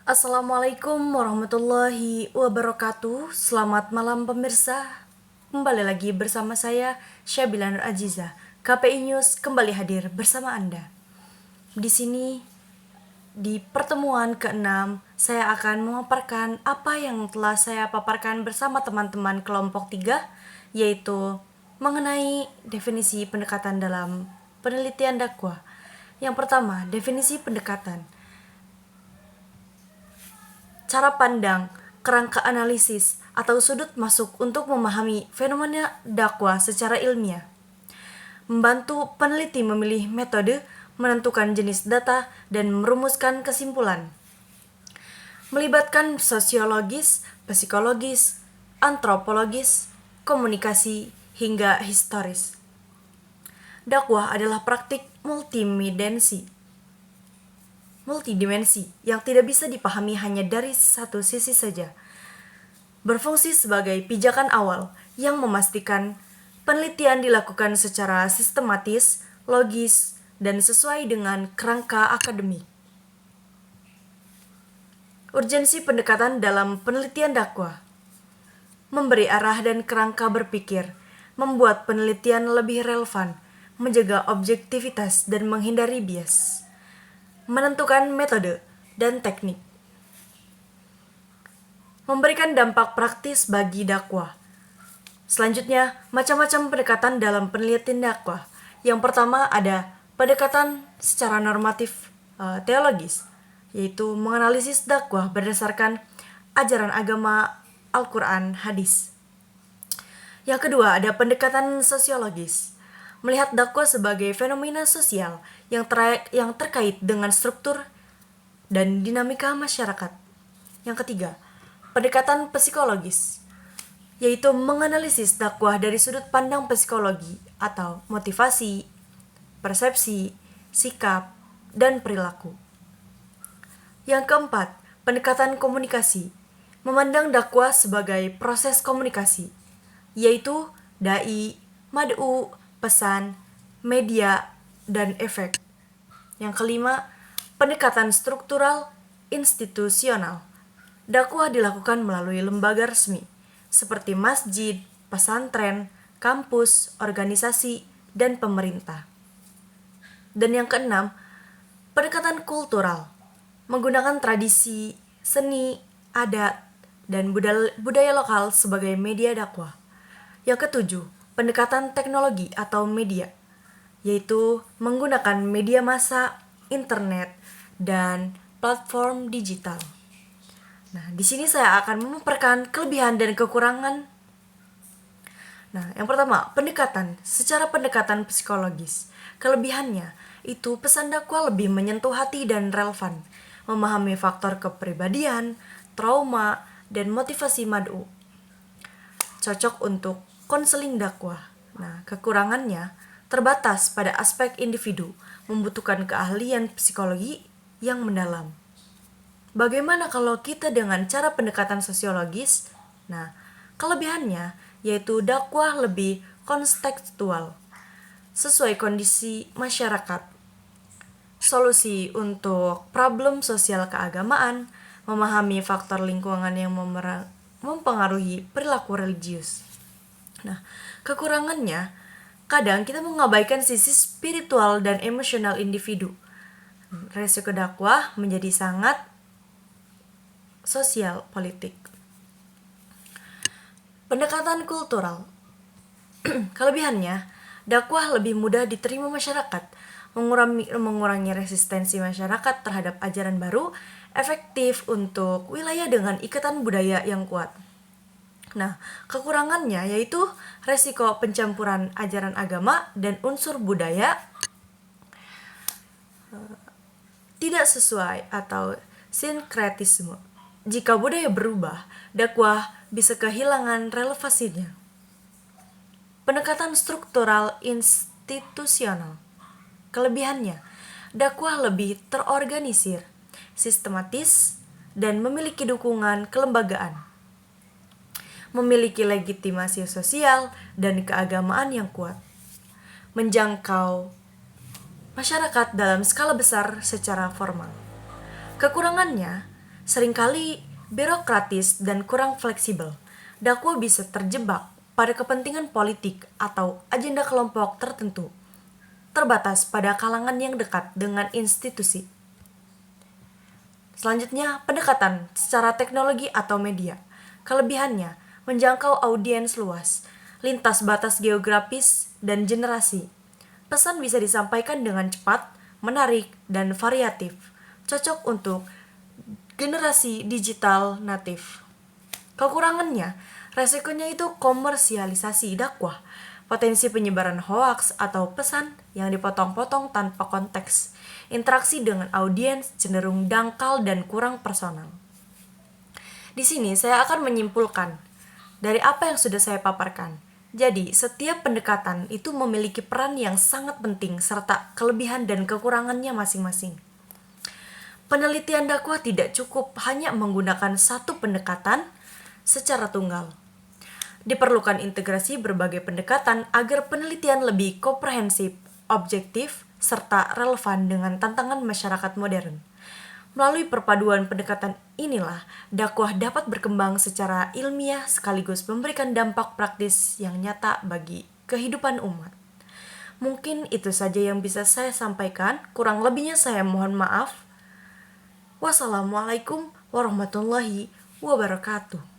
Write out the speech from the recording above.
Assalamualaikum warahmatullahi wabarakatuh. Selamat malam pemirsa. Kembali lagi bersama saya Syabila Nur Aziza. KPI News kembali hadir bersama Anda. Di sini di pertemuan ke-6 saya akan memaparkan apa yang telah saya paparkan bersama teman-teman kelompok 3, yaitu mengenai definisi pendekatan dalam penelitian dakwah. Yang pertama, definisi pendekatan. Cara pandang, kerangka analisis, atau sudut masuk untuk memahami fenomena dakwah secara ilmiah. Membantu peneliti memilih metode, menentukan jenis data, dan merumuskan kesimpulan. Melibatkan sosiologis, psikologis, antropologis, komunikasi, hingga historis. Dakwah adalah praktik multidimensi yang tidak bisa dipahami hanya dari satu sisi saja. Berfungsi sebagai pijakan awal yang memastikan penelitian dilakukan secara sistematis, logis, dan sesuai dengan kerangka akademik. Urgensi pendekatan dalam penelitian dakwah. Memberi arah dan kerangka berpikir, membuat penelitian lebih relevan, menjaga objektivitas dan menghindari bias. Menentukan metode dan teknik. Memberikan dampak praktis bagi dakwah. Selanjutnya, macam-macam pendekatan dalam penelitian dakwah. Yang pertama ada pendekatan secara normatif teologis, yaitu menganalisis dakwah berdasarkan ajaran agama, Al-Quran, hadis. Yang kedua ada pendekatan sosiologis, melihat dakwah sebagai fenomena sosial yang terkait dengan struktur dan dinamika masyarakat. Yang ketiga, pendekatan psikologis, yaitu menganalisis dakwah dari sudut pandang psikologi atau motivasi, persepsi, sikap, dan perilaku. Yang keempat, pendekatan komunikasi, memandang dakwah sebagai proses komunikasi, yaitu dai, mad'u, pesan, media, dan efek. Yang kelima, pendekatan struktural institusional. Dakwah dilakukan melalui lembaga resmi seperti masjid, pesantren, kampus, organisasi, dan pemerintah. Dan yang keenam, pendekatan kultural, menggunakan tradisi, seni, adat, dan budaya lokal sebagai media dakwah. Yang ketujuh, pendekatan teknologi atau media, yaitu menggunakan media massa, internet, dan platform digital. Nah, di sini saya akan memaparkan kelebihan dan kekurangan. Nah, yang pertama, secara pendekatan psikologis. Kelebihannya itu pesan dakwah lebih menyentuh hati dan relevan, memahami faktor kepribadian, trauma, dan motivasi mad'u. Cocok untuk konseling dakwah. Nah, kekurangannya terbatas pada aspek individu, membutuhkan keahlian psikologi yang mendalam. Bagaimana kalau kita dengan cara pendekatan sosiologis? Nah, kelebihannya yaitu dakwah lebih kontekstual, sesuai kondisi masyarakat. Solusi untuk problem sosial keagamaan, memahami faktor lingkungan yang mempengaruhi perilaku religius. Nah, kekurangannya, kadang kita mengabaikan sisi spiritual dan emosional individu. Resiko dakwah menjadi sangat sosial politik. Pendekatan kultural. Kelebihannya, dakwah lebih mudah diterima masyarakat, mengurangi resistensi masyarakat terhadap ajaran baru, efektif untuk wilayah dengan ikatan budaya yang kuat. Nah, kekurangannya yaitu resiko pencampuran ajaran agama dan unsur budaya tidak sesuai atau sinkretisme. Jika budaya berubah, dakwah bisa kehilangan relevansinya. Pendekatan struktural institusional. Kelebihannya, dakwah lebih terorganisir, sistematis, dan memiliki dukungan kelembagaan. Memiliki legitimasi sosial dan keagamaan yang kuat. Menjangkau masyarakat dalam skala besar secara formal. Kekurangannya, seringkali birokratis dan kurang fleksibel. Dakwah bisa terjebak pada kepentingan politik atau agenda kelompok tertentu, terbatas pada kalangan yang dekat dengan institusi. Selanjutnya, pendekatan secara teknologi atau media. Kelebihannya, menjangkau audiens luas, lintas batas geografis dan generasi. Pesan bisa disampaikan dengan cepat, menarik, dan variatif, cocok untuk generasi digital natif. Kekurangannya, resikonya itu komersialisasi dakwah, potensi penyebaran hoaks atau pesan yang dipotong-potong tanpa konteks, interaksi dengan audiens cenderung dangkal dan kurang personal. Di sini saya akan menyimpulkan dari apa yang sudah saya paparkan. Jadi, setiap pendekatan itu memiliki peran yang sangat penting serta kelebihan dan kekurangannya masing-masing. Penelitian dakwah tidak cukup hanya menggunakan satu pendekatan secara tunggal. Diperlukan integrasi berbagai pendekatan agar penelitian lebih komprehensif, objektif, serta relevan dengan tantangan masyarakat modern. Melalui perpaduan pendekatan inilah, dakwah dapat berkembang secara ilmiah sekaligus memberikan dampak praktis yang nyata bagi kehidupan umat. Mungkin itu saja yang bisa saya sampaikan, kurang lebihnya saya mohon maaf. Wassalamualaikum warahmatullahi wabarakatuh.